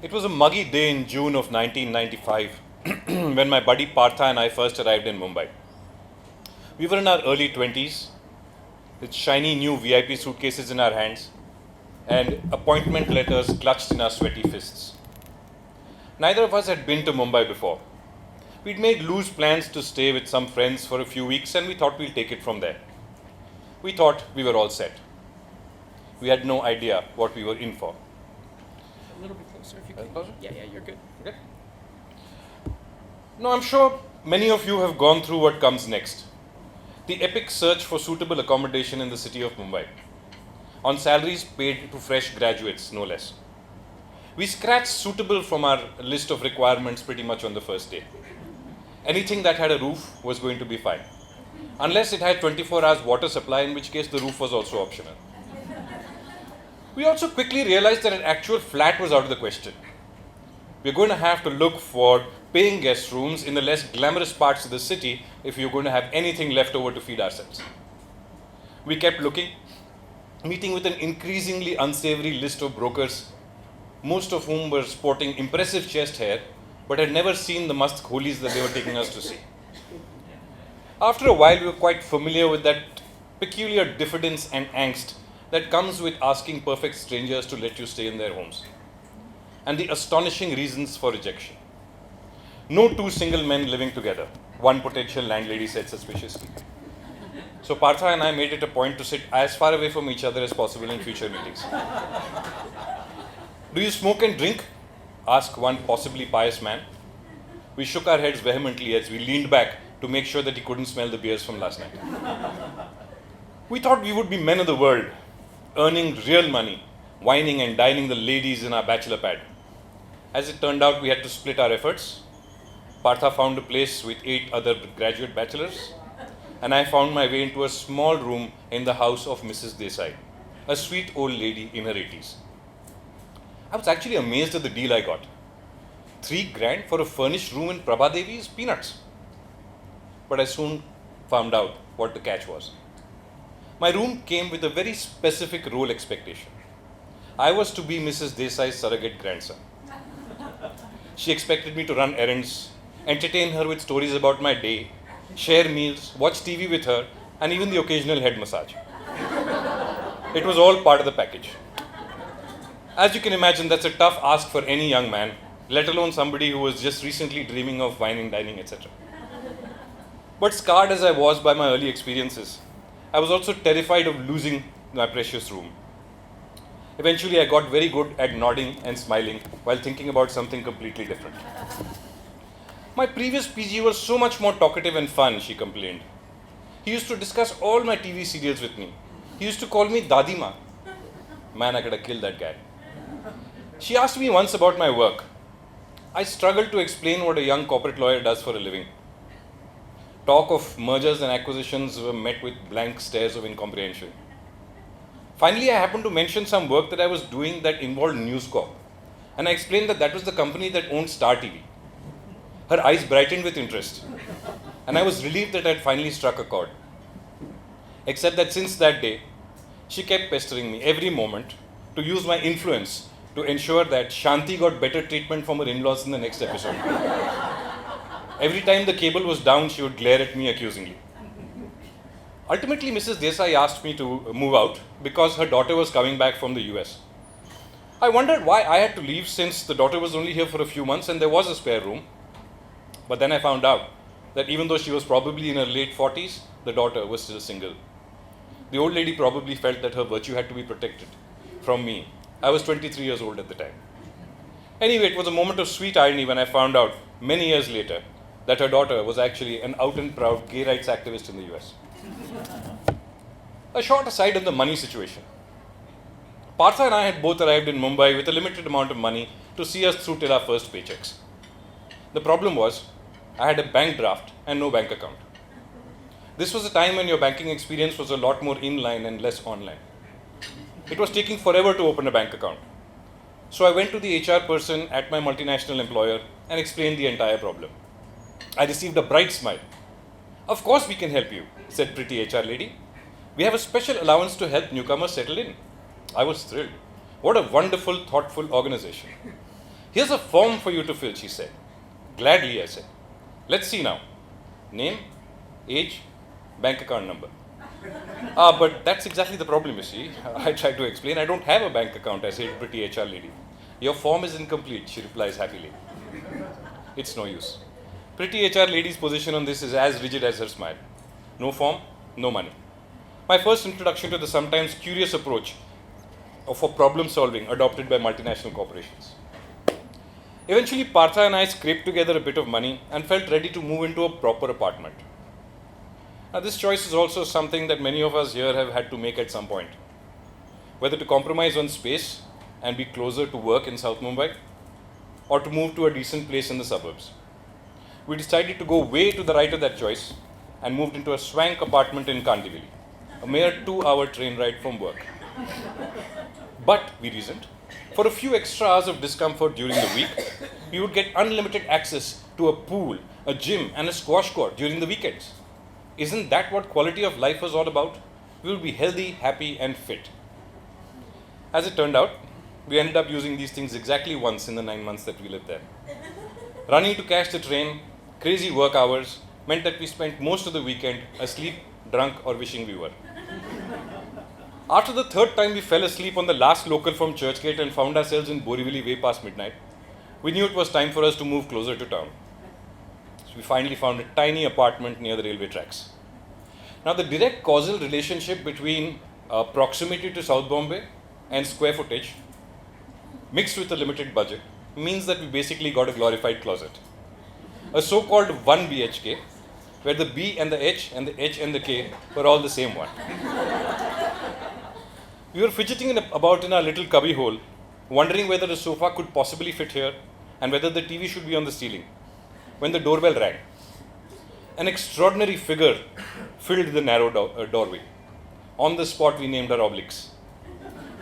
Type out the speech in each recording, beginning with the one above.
It was a muggy day in June of 1995 when my buddy Partha and I first arrived in Mumbai. We were in our early 20s with shiny new VIP suitcases in our hands and appointment letters clutched in our sweaty fists. Neither of us had been to Mumbai before. We'd made loose plans to stay with some friends for a few weeks and we thought we'll take it from there. We thought we were all set. We had no idea what we were in for. A little bit closer if you can. Closer? Yeah, you're good. Okay. Now, I'm sure many of you have gone through what comes next. The epic search for suitable accommodation in the city of Mumbai, on salaries paid to fresh graduates, no less. We scratched suitable from our list of requirements pretty much on the first day. Anything that had a roof was going to be fine, unless it had 24 hours water supply, in which case the roof was also optional. We also quickly realized that an actual flat was out of the question. We're going to have to look for paying guest rooms in the less glamorous parts of the city if you're going to have anything left over to feed ourselves. We kept looking, meeting with an increasingly unsavory list of brokers, most of whom were sporting impressive chest hair but had never seen the mast holis that they were taking us to see. After a while, we were quite familiar with that peculiar diffidence and angst that comes with asking perfect strangers to let you stay in their homes, and the astonishing reasons for rejection. No two single men living together, one potential landlady said suspiciously. So Partha and I made it a point to sit as far away from each other as possible in future meetings. Do you smoke and drink? Asked one possibly pious man. We shook our heads vehemently as we leaned back to make sure that he couldn't smell the beers from last night. We thought we would be men of the world, earning real money, wining and dining the ladies in our bachelor pad. As it turned out, we had to split our efforts. Partha found a place with 8 other graduate bachelors, and I found my way into a small room in the house of Mrs. Desai, a sweet old lady in her 80s. I was actually amazed at the deal I got. $3 grand for a furnished room in Prabhadevi is peanuts. But I soon found out what the catch was. My room came with a very specific role expectation. I was to be Mrs. Desai's surrogate grandson. She expected me to run errands, entertain her with stories about my day, share meals, watch TV with her, and even the occasional head massage. It was all part of the package. As you can imagine, that's a tough ask for any young man, let alone somebody who was just recently dreaming of wine dining, etc. But scarred as I was by my early experiences, I was also terrified of losing my precious room. Eventually, I got very good at nodding and smiling while thinking about something completely different. My previous PG was so much more talkative and fun, she complained. He used to discuss all my TV serials with me. He used to call me Dadima. Man, I could have killed that guy. She asked me once about my work. I struggled to explain what a young corporate lawyer does for a living. Talk of mergers and acquisitions were met with blank stares of incomprehension. Finally, I happened to mention some work that I was doing that involved News Corp, and I explained that that was the company that owned Star TV. Her eyes brightened with interest, and I was relieved that I had finally struck a chord. Except that since that day, she kept pestering me every moment to use my influence to ensure that Shanti got better treatment from her in-laws in the next episode. Every time the cable was down, she would glare at me accusingly. Ultimately, Mrs. Desai asked me to move out because her daughter was coming back from the US. I wondered why I had to leave since the daughter was only here for a few months and there was a spare room. But then I found out that even though she was probably in her late 40s, the daughter was still single. The old lady probably felt that her virtue had to be protected from me. I was 23 years old at the time. Anyway, it was a moment of sweet irony when I found out many years later that her daughter was actually an out and proud gay rights activist in the US. A short aside on the money situation. Partha and I had both arrived in Mumbai with a limited amount of money to see us through till our first paychecks. The problem was, I had a bank draft and no bank account. This was a time when your banking experience was a lot more inline and less online. It was taking forever to open a bank account. So I went to the HR person at my multinational employer and explained the entire problem. I received a bright smile. "Of course we can help you," said pretty HR lady. "We have a special allowance to help newcomers settle in." I was thrilled. What a wonderful, thoughtful organization. Here's a form for you to fill, she said. Gladly, I said. Let's see now. Name, age, bank account number. But that's exactly the problem, you see. I tried to explain. I don't have a bank account, I said, pretty HR lady. Your form is incomplete, she replies happily. It's no use. Pretty HR lady's position on this is as rigid as her smile. No form, no money. My first introduction to the sometimes curious approach for problem solving adopted by multinational corporations. Eventually, Partha and I scraped together a bit of money and felt ready to move into a proper apartment. Now, this choice is also something that many of us here have had to make at some point. Whether to compromise on space and be closer to work in South Mumbai, or to move to a decent place in the suburbs. We decided to go way to the right of that choice and moved into a swank apartment in Kandivali, a mere 2-hour train ride from work. But, we reasoned, for a few extra hours of discomfort during the week, we would get unlimited access to a pool, a gym, and a squash court during the weekends. Isn't that what quality of life was all about? We will be healthy, happy, and fit. As it turned out, we ended up using these things exactly once in the 9 months that we lived there. Running to catch the train, crazy work hours, meant that we spent most of the weekend asleep, drunk, or wishing we were. After the third time we fell asleep on the last local from Churchgate and found ourselves in Borivali way past midnight, we knew it was time for us to move closer to town. So we finally found a tiny apartment near the railway tracks. Now, the direct causal relationship between proximity to South Bombay and square footage, mixed with a limited budget, means that we basically got a glorified closet. A so-called 1 BHK, where the B and the H and the H and the K were all the same one. We were fidgeting about in our little cubby hole, wondering whether a sofa could possibly fit here and whether the TV should be on the ceiling, when the doorbell rang. An extraordinary figure filled the narrow doorway. On the spot, we named her Obelix.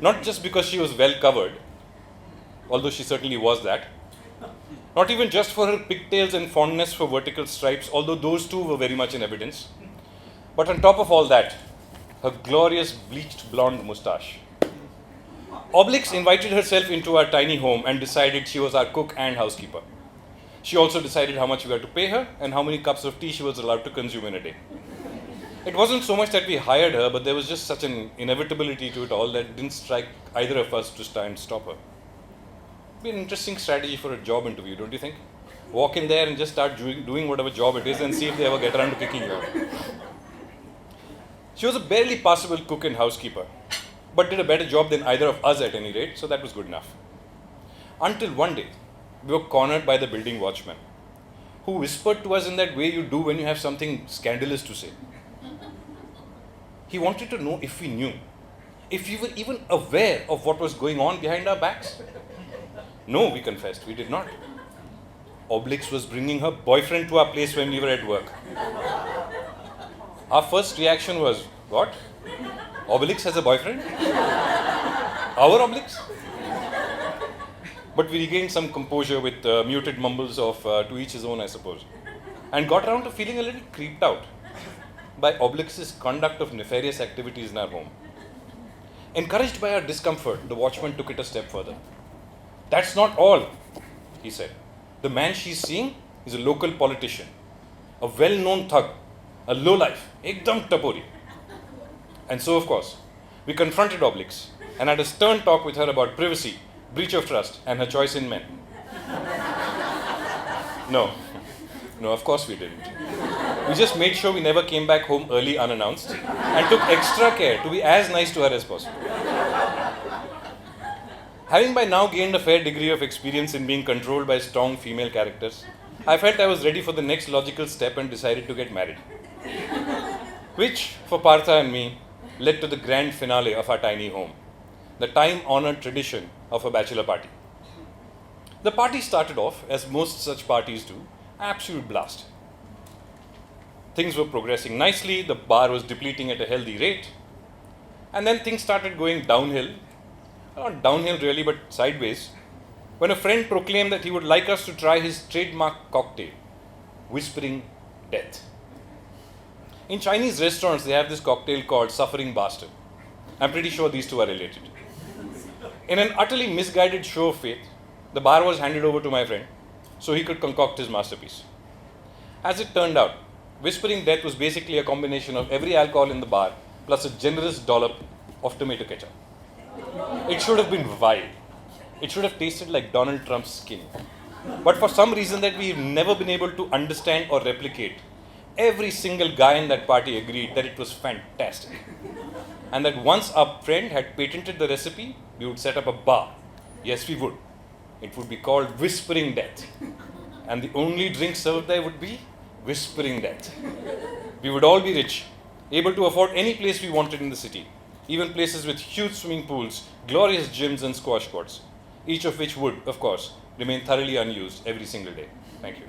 Not just because she was well covered, although she certainly was that. Not even just for her pigtails and fondness for vertical stripes, although those too were very much in evidence. But on top of all that, her glorious bleached blonde moustache. Obelix invited herself into our tiny home and decided she was our cook and housekeeper. She also decided how much we had to pay her and how many cups of tea she was allowed to consume in a day. It wasn't so much that we hired her, but there was just such an inevitability to it all that it didn't strike either of us to try and stop her. It'd be an interesting strategy for a job interview, don't you think? Walk in there and just start doing whatever job it is and see if they ever get around to kicking you out. She was a barely passable cook and housekeeper, but did a better job than either of us at any rate, so that was good enough. Until one day, we were cornered by the building watchman, who whispered to us in that way you do when you have something scandalous to say. He wanted to know if we knew, if we were even aware of what was going on behind our backs. No, we confessed, we did not. Obelix was bringing her boyfriend to our place when we were at work. Our first reaction was, what? Obelix has a boyfriend? Our Obelix? But we regained some composure with muted mumbles of to each his own, I suppose, and got around to feeling a little creeped out by Obelix's conduct of nefarious activities in our home. Encouraged by our discomfort, the watchman took it a step further. That's not all, he said. The man she's seeing is a local politician, a well-known thug, a lowlife, ekdam tapori. And so, of course, we confronted Obelix and had a stern talk with her about privacy, breach of trust, and her choice in men. No, of course we didn't. We just made sure we never came back home early unannounced and took extra care to be as nice to her as possible. Having by now gained a fair degree of experience in being controlled by strong female characters, I felt I was ready for the next logical step and decided to get married. Which, for Partha and me, led to the grand finale of our tiny home, the time-honored tradition of a bachelor party. The party started off, as most such parties do, absolute blast. Things were progressing nicely, the bar was depleting at a healthy rate, and then things started going downhill. Not downhill really, but sideways, when a friend proclaimed that he would like us to try his trademark cocktail, Whispering Death. In Chinese restaurants, they have this cocktail called Suffering Bastard. I'm pretty sure these two are related. In an utterly misguided show of faith, The bar was handed over to my friend so he could concoct his masterpiece. As it turned out, Whispering Death was basically a combination of every alcohol in the bar plus a generous dollop of tomato ketchup. It should have been vile. It should have tasted like Donald Trump's skin. But for some reason that we've never been able to understand or replicate, every single guy in that party agreed that it was fantastic. And that once our friend had patented the recipe, we would set up a bar. Yes, we would. It would be called Whispering Death. And the only drink served there would be Whispering Death. We would all be rich, able to afford any place we wanted in the city, even places with huge swimming pools, glorious gyms and squash courts, each of which would, of course, remain thoroughly unused every single day. Thank you.